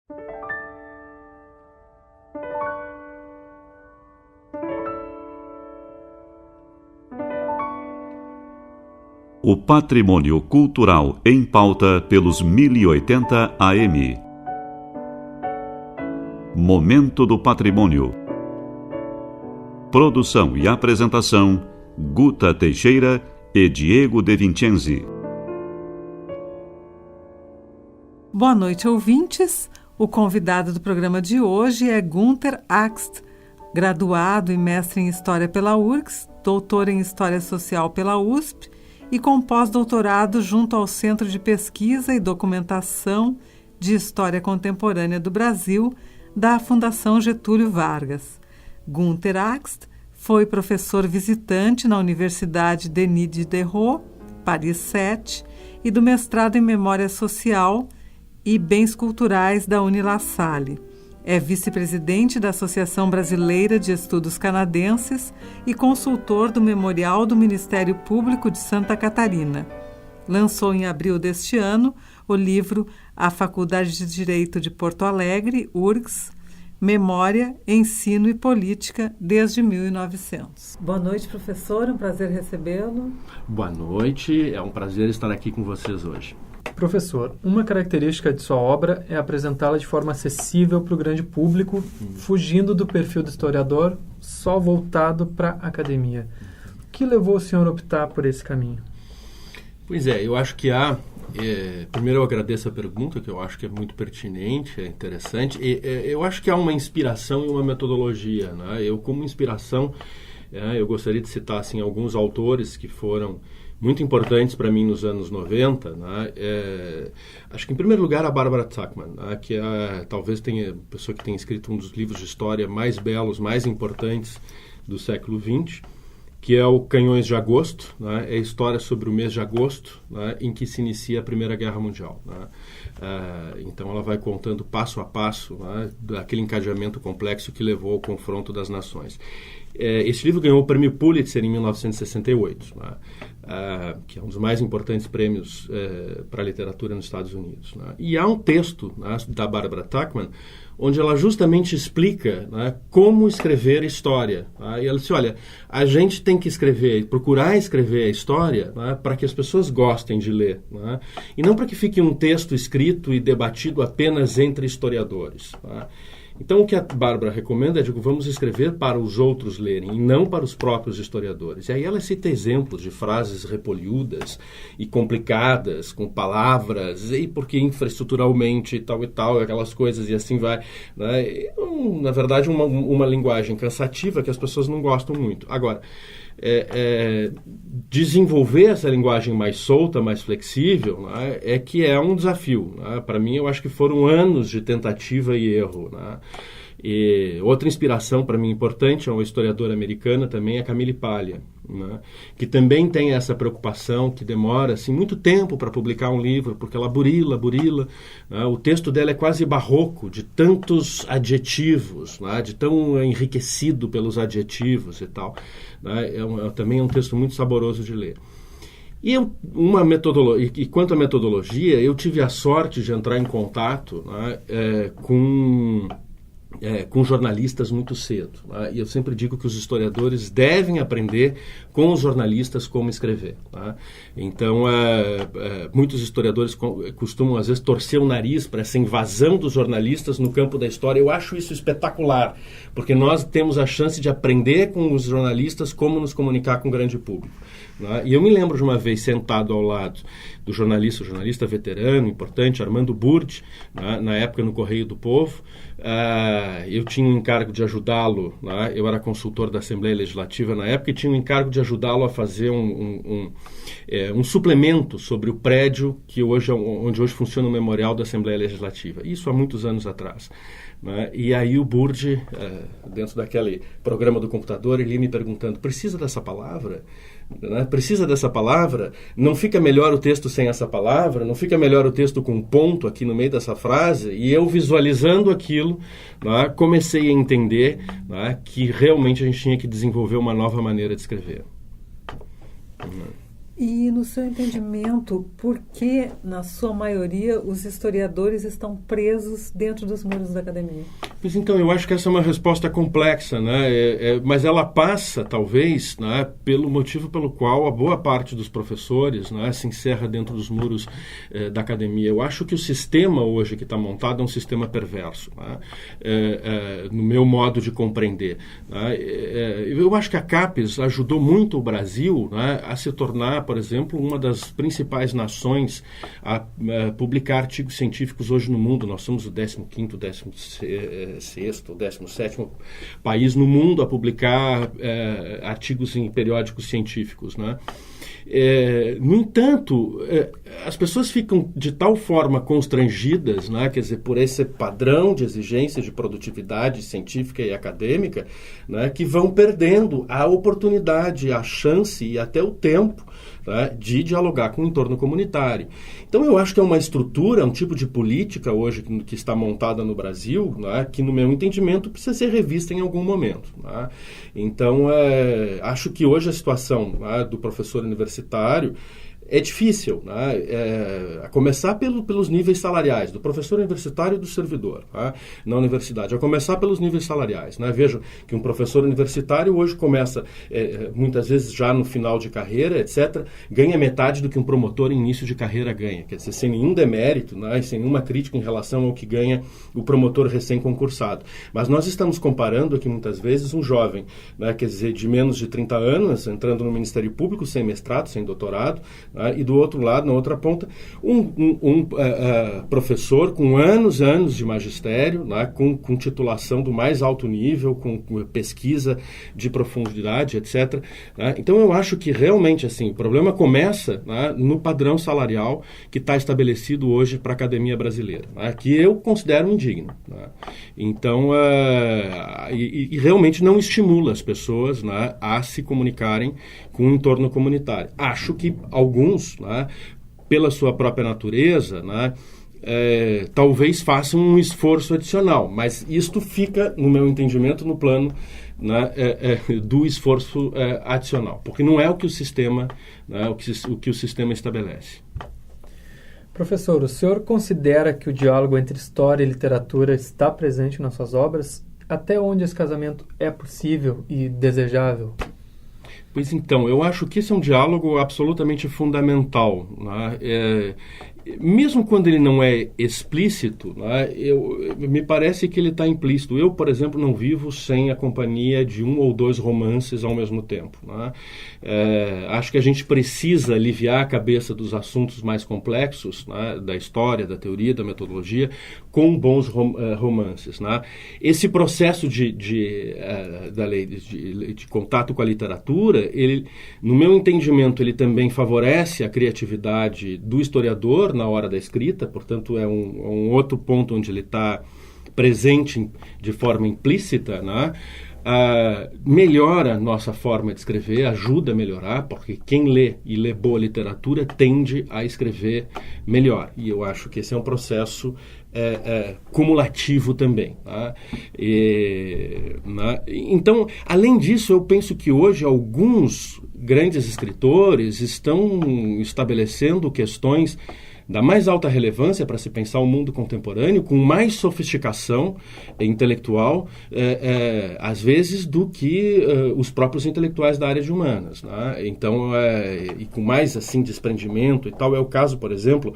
O patrimônio cultural em pauta pelos 1080 AM. Momento do Patrimônio. Produção e apresentação, Guta Teixeira e Diego De Vincenzi. Boa noite, ouvintes. O convidado do programa de hoje é Günter Axt, graduado e mestre em História pela URGS, doutor em História Social pela USP e com pós-doutorado junto ao Centro de Pesquisa e Documentação de História Contemporânea do Brasil, da Fundação Getúlio Vargas. Günter Axt foi professor visitante na Universidade Denis Diderot, Paris 7, e do mestrado em Memória Social e Bens Culturais da Unilassalle. É vice-presidente da Associação Brasileira de Estudos Canadenses e consultor do Memorial do Ministério Público de Santa Catarina. Lançou em abril deste ano o livro A Faculdade de Direito de Porto Alegre, URGS, Memória, Ensino e Política desde 1900. Boa noite, professor. Um prazer recebê-lo. Boa noite. É um prazer estar aqui com vocês hoje. Professor, uma característica de sua obra é apresentá-la de forma acessível para o grande público, fugindo do perfil do historiador, só voltado para a academia. O que levou o senhor a optar por esse caminho? Pois é, eu acho que há... primeiro eu agradeço a pergunta, que eu acho que é muito pertinente, é interessante. Eu acho que há uma inspiração e uma metodologia, né? Eu, como inspiração, eu gostaria de citar assim, alguns autores que foram muito importantes para mim nos anos 90, né? Acho que, em primeiro lugar, a Barbara Tuchman, né? Que talvez tenha a pessoa que tenha escrito um dos livros de história mais belos, mais importantes do século XX, que é o Canhões de Agosto, né? É a história sobre o mês de agosto, né? Em que se inicia a Primeira Guerra Mundial, né? Então ela vai contando passo a passo, né? Aquele encadeamento complexo que levou ao confronto das nações. Esse livro ganhou o Prêmio Pulitzer em 1968, né? Que é um dos mais importantes prêmios para a literatura nos Estados Unidos, né? E há um texto, né, da Barbara Tuchman, onde ela justamente explica, né, como escrever história, né? E ela disse, olha, a gente tem que escrever, procurar escrever a história, né, para que as pessoas gostem de ler, né? E não para que fique um texto escrito e debatido apenas entre historiadores, né? Então, o que a Bárbara recomenda é, vamos escrever para os outros lerem, e não para os próprios historiadores. E aí ela cita exemplos de frases repolhudas e complicadas, com palavras, e porque infraestruturalmente e tal, aquelas coisas, e assim vai, né? Na verdade, uma linguagem cansativa que as pessoas não gostam muito. Agora, desenvolver essa linguagem mais solta, mais flexível, né, é que é um desafio, né? Para mim, eu acho que foram anos de tentativa e erro, né? E outra inspiração para mim importante é uma historiadora americana também, a Camille Paglia, né? Que também tem essa preocupação, que demora assim, muito tempo para publicar um livro, porque ela burila, né? O texto dela é quase barroco, de tantos adjetivos, né? De tão enriquecido pelos adjetivos e tal, né? Também é um texto muito saboroso de ler. E quanto à metodologia, eu tive a sorte de entrar em contato, né, com jornalistas muito cedo, né? E eu sempre digo que os historiadores devem aprender com os jornalistas como escrever, né? Então, muitos historiadores costumam, às vezes, torcer o nariz para essa invasão dos jornalistas no campo da história. Eu acho isso espetacular, porque nós temos a chance de aprender com os jornalistas como nos comunicar com o grande público, né? E eu me lembro de uma vez sentado ao lado do jornalista veterano, importante, Armando Burdi, né, na época no Correio do Povo. Eu tinha um encargo de ajudá-lo, né? Eu era consultor da Assembleia Legislativa na época e tinha um encargo de ajudá-lo a fazer um suplemento sobre o prédio onde hoje funciona o Memorial da Assembleia Legislativa. Isso há muitos anos atrás, né? E aí o Burdi, dentro daquele programa do computador, ele ia me perguntando, precisa dessa palavra? Né? Precisa dessa palavra? Não fica melhor o texto sem essa palavra? Não fica melhor o texto com um ponto aqui no meio dessa frase? E eu, visualizando aquilo, né, comecei a entender, né, que realmente a gente tinha que desenvolver uma nova maneira de escrever. E, no seu entendimento, por que, na sua maioria, os historiadores estão presos dentro dos muros da academia? Pois então, eu acho que essa é uma resposta complexa, né? Mas ela passa, talvez, né, pelo motivo pelo qual a boa parte dos professores, né, se encerra dentro dos muros da academia. Eu acho que o sistema hoje que está montado é um sistema perverso, né? No meu modo de compreender, né? Eu acho que a CAPES ajudou muito o Brasil, né, a se tornar, por exemplo, uma das principais nações a publicar artigos científicos hoje no mundo. Nós somos o 15º, 16º, 17º país no mundo a publicar artigos em periódicos científicos, né? No entanto, as pessoas ficam de tal forma constrangidas, né, quer dizer, por esse padrão de exigência de produtividade científica e acadêmica, né, que vão perdendo a oportunidade, a chance e até o tempo, né, de dialogar com o entorno comunitário. Então, eu acho que é uma estrutura, um tipo de política hoje que está montada no Brasil, né, que, no meu entendimento, precisa ser revista em algum momento, né? Então, acho que hoje a situação, né, do professor universitário é difícil, né? A começar pelos níveis salariais, do professor universitário e do servidor, né, na universidade, a começar pelos níveis salariais, né? Vejo que um professor universitário hoje começa, muitas vezes já no final de carreira, etc., ganha metade do que um promotor em início de carreira ganha, quer dizer, sem nenhum demérito, né, e sem nenhuma crítica em relação ao que ganha o promotor recém-concursado. Mas nós estamos comparando aqui, muitas vezes, um jovem, né, quer dizer, de menos de 30 anos, entrando no Ministério Público, sem mestrado, sem doutorado, e do outro lado, na outra ponta, um professor com anos de magistério, né, com titulação do mais alto nível, com pesquisa de profundidade, etc., né? Então, eu acho que realmente assim, o problema começa, né, no padrão salarial que está estabelecido hoje para a academia brasileira, né, que eu considero indigno, né? Então, e realmente não estimula as pessoas, né, a se comunicarem com o entorno comunitário. Acho que alguns, né, pela sua própria natureza, né, talvez façam um esforço adicional, mas isto fica, no meu entendimento, no plano, né, do esforço adicional, porque não é o que o sistema, né, o que o sistema estabelece. Professor, o senhor considera que o diálogo entre história e literatura está presente nas suas obras? Até onde esse casamento é possível e desejável? Pois então, eu acho que esse é um diálogo absolutamente fundamental, né? Mesmo quando ele não é explícito, né, me parece que ele está implícito. Eu, por exemplo, não vivo sem a companhia de um ou dois romances ao mesmo tempo, né? Acho que a gente precisa aliviar a cabeça dos assuntos mais complexos, né, da história, da teoria, da metodologia, com bons romances, né? Esse processo de contato com a literatura, ele, no meu entendimento, ele também favorece a criatividade do historiador na hora da escrita, portanto é um outro ponto onde ele está presente de forma implícita, né? Melhora nossa forma de escrever, ajuda a melhorar, porque quem lê e lê boa literatura tende a escrever melhor, e eu acho que esse é um processo cumulativo também, né? Então, além disso, eu penso que hoje alguns grandes escritores estão estabelecendo questões da mais alta relevância para se pensar o mundo contemporâneo, com mais sofisticação intelectual, às vezes, do que os próprios intelectuais da área de humanas, né? Então, e com mais assim, desprendimento e tal. É o caso, por exemplo,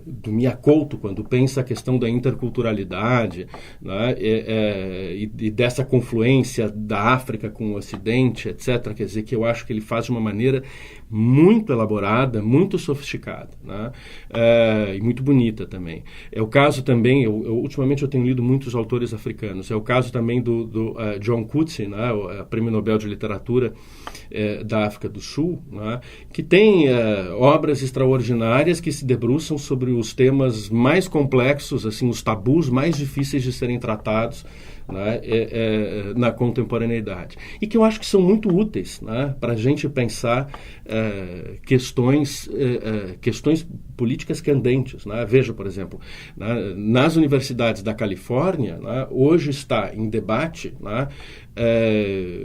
do Mia Couto, quando pensa a questão da interculturalidade, né? E dessa confluência da África com o Ocidente, etc. Quer dizer, que eu acho que ele faz de uma maneira muito elaborada, muito sofisticada, né? E muito bonita também. É o caso também, ultimamente eu tenho lido muitos autores africanos, é o caso também do John Coetzee, né? O Prêmio Nobel de Literatura da África do Sul, né? Que tem obras extraordinárias que se debruçam sobre os temas mais complexos, assim, os tabus mais difíceis de serem tratados, né, na contemporaneidade. E que eu acho que são muito úteis, né, para a gente pensar questões políticas candentes, né? Veja, por exemplo, né, nas universidades da Califórnia, né, hoje está em debate, né,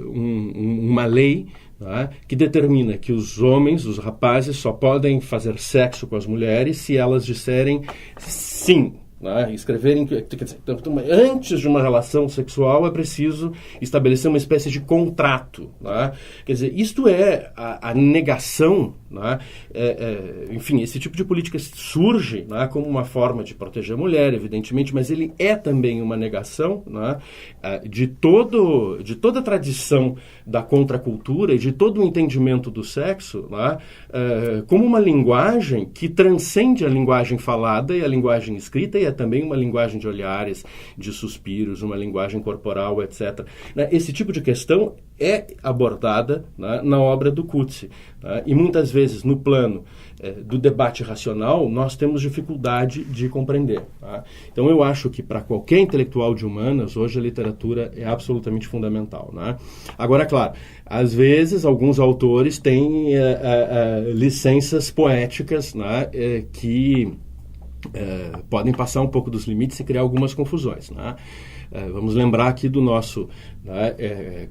uma lei, né, que determina que os homens, os rapazes, só podem fazer sexo com as mulheres se elas disserem sim. Escreverem, quer dizer, antes de uma relação sexual é preciso estabelecer uma espécie de contrato. Quer dizer, isto é a negação. Enfim, esse tipo de política surge como uma forma de proteger a mulher, evidentemente, mas ele é também uma negação de toda a tradição da contracultura e de todo o entendimento do sexo como uma linguagem que transcende a linguagem falada e a linguagem escrita, e é também uma linguagem de olhares, de suspiros, uma linguagem corporal, etc. Esse tipo de questão é abordada na obra do Coetzee. E muitas vezes, no plano do debate racional, nós temos dificuldade de compreender. Então, eu acho que para qualquer intelectual de humanas, hoje a literatura é absolutamente fundamental. Agora, claro, às vezes alguns autores têm licenças poéticas que podem passar um pouco dos limites e criar algumas confusões. Vamos lembrar aqui do nosso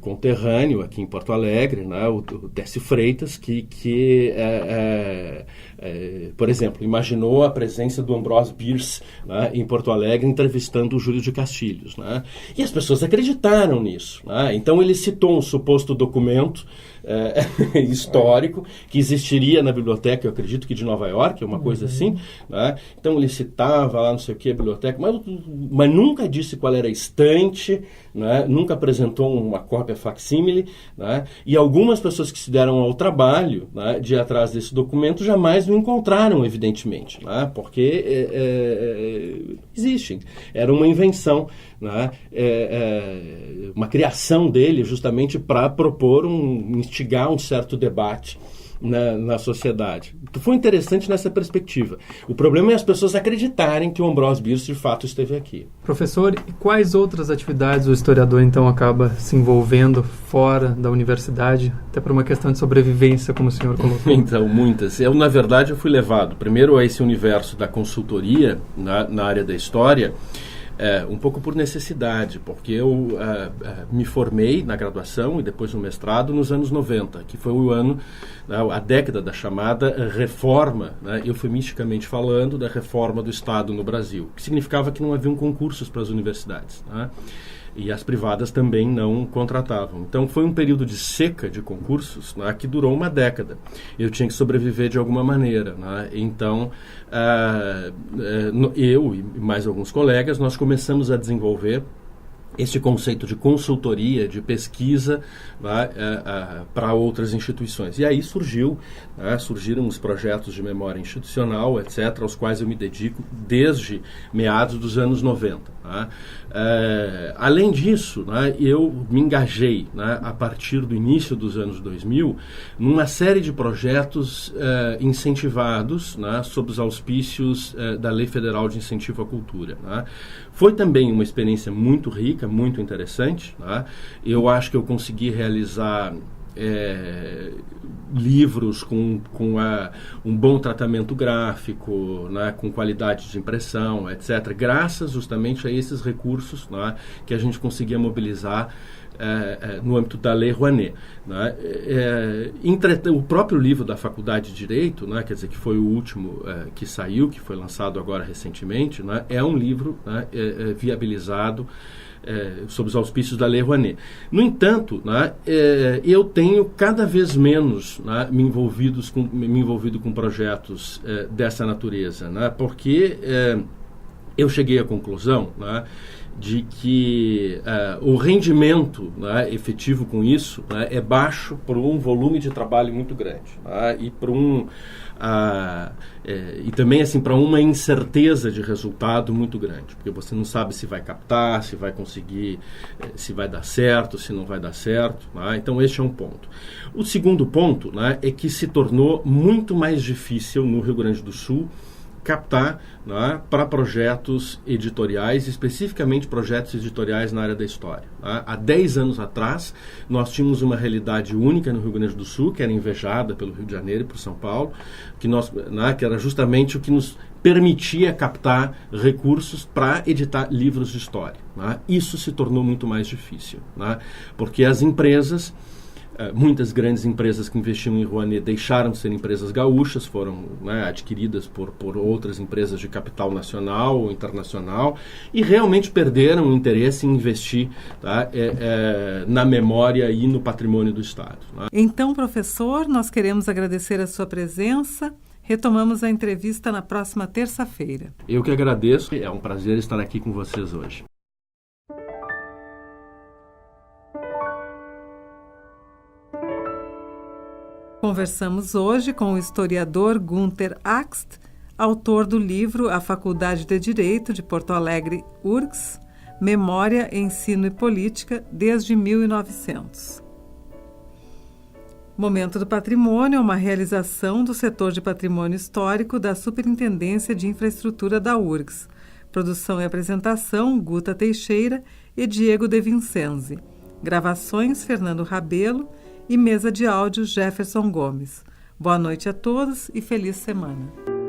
conterrâneo aqui em Porto Alegre, o Décio Freitas, que por exemplo, imaginou a presença do Ambrose Bierce em Porto Alegre entrevistando o Júlio de Castilhos. E as pessoas acreditaram nisso. Então ele citou um suposto documento histórico que existiria na biblioteca, eu acredito que de Nova York, uma coisa assim. Então ele citava lá não sei o que, a biblioteca, mas nunca disse qual era a estante, nunca apresentou uma cópia facsímile, e algumas pessoas que se deram ao trabalho de ir atrás desse documento jamais o encontraram, evidentemente, porque existem. Era uma invenção, uma criação dele justamente para propor instigar um certo debate na sociedade. Foi interessante nessa perspectiva. O problema é as pessoas acreditarem que o Ambrose Bierce de fato esteve aqui. Professor, e quais outras atividades o historiador então acaba se envolvendo fora da universidade, até por uma questão de sobrevivência, como o senhor colocou? Então, muitas. Na verdade, eu fui levado primeiro a esse universo da consultoria na área da história, um pouco por necessidade, porque eu me formei na graduação e depois no mestrado nos anos 90, que foi o ano, a década da chamada reforma, eufemisticamente falando, da reforma do Estado no Brasil, que significava que não haviam concursos para as universidades. E as privadas também não contratavam. Então, foi um período de seca de concursos que durou uma década. Eu tinha que sobreviver de alguma maneira. Então, eu e mais alguns colegas, nós começamos a desenvolver este conceito de consultoria, de pesquisa para outras instituições. E aí surgiram os projetos de memória institucional, etc., aos quais eu me dedico desde meados dos anos 90. Além disso, eu me engajei, a partir do início dos anos 2000, numa série de projetos incentivados sob os auspícios da Lei Federal de Incentivo à Cultura. Foi também uma experiência muito rica, muito interessante. Eu acho que eu consegui realizar livros com um bom tratamento gráfico, com qualidade de impressão, etc., graças justamente a esses recursos que a gente conseguia mobilizar no âmbito da Lei Rouanet. O próprio livro da Faculdade de Direito, quer dizer, que foi o último que saiu, que foi lançado agora recentemente, é um livro viabilizado sob os auspícios da Lei Rouanet. No entanto, eu tenho cada vez menos me envolvido com projetos dessa natureza, porque eu cheguei à conclusão de que o rendimento efetivo com isso é baixo por um volume de trabalho muito grande e por e também assim para uma incerteza de resultado muito grande, porque você não sabe se vai captar, se vai conseguir, se vai dar certo, se não vai dar certo. Então este é um ponto. O segundo ponto é que se tornou muito mais difícil no Rio Grande do Sul captar para projetos editoriais, especificamente projetos editoriais na área da história. Há 10 anos atrás, nós tínhamos uma realidade única no Rio Grande do Sul, que era invejada pelo Rio de Janeiro e por São Paulo, que era justamente o que nos permitia captar recursos para editar livros de história. Isso se tornou muito mais difícil, porque as empresas Muitas grandes empresas que investiam em Rouanet deixaram de ser empresas gaúchas, foram, né, adquiridas por outras empresas de capital nacional ou internacional, e realmente perderam o interesse em investir, tá, na memória e no patrimônio do Estado. Né? Então, professor, nós queremos agradecer a sua presença. Retomamos a entrevista na próxima terça-feira. Eu que agradeço. É um prazer estar aqui com vocês hoje. Conversamos hoje com o historiador Günther Axt, autor do livro A Faculdade de Direito de Porto Alegre, URGS, Memória, Ensino e Política desde 1900. Momento do Patrimônio é uma realização do setor de patrimônio histórico da Superintendência de Infraestrutura da URGS. Produção e apresentação, Guta Teixeira e Diego De Vincenzi. Gravações, Fernando Rabelo e mesa de áudio, Jefferson Gomes. Boa noite a todos e feliz semana.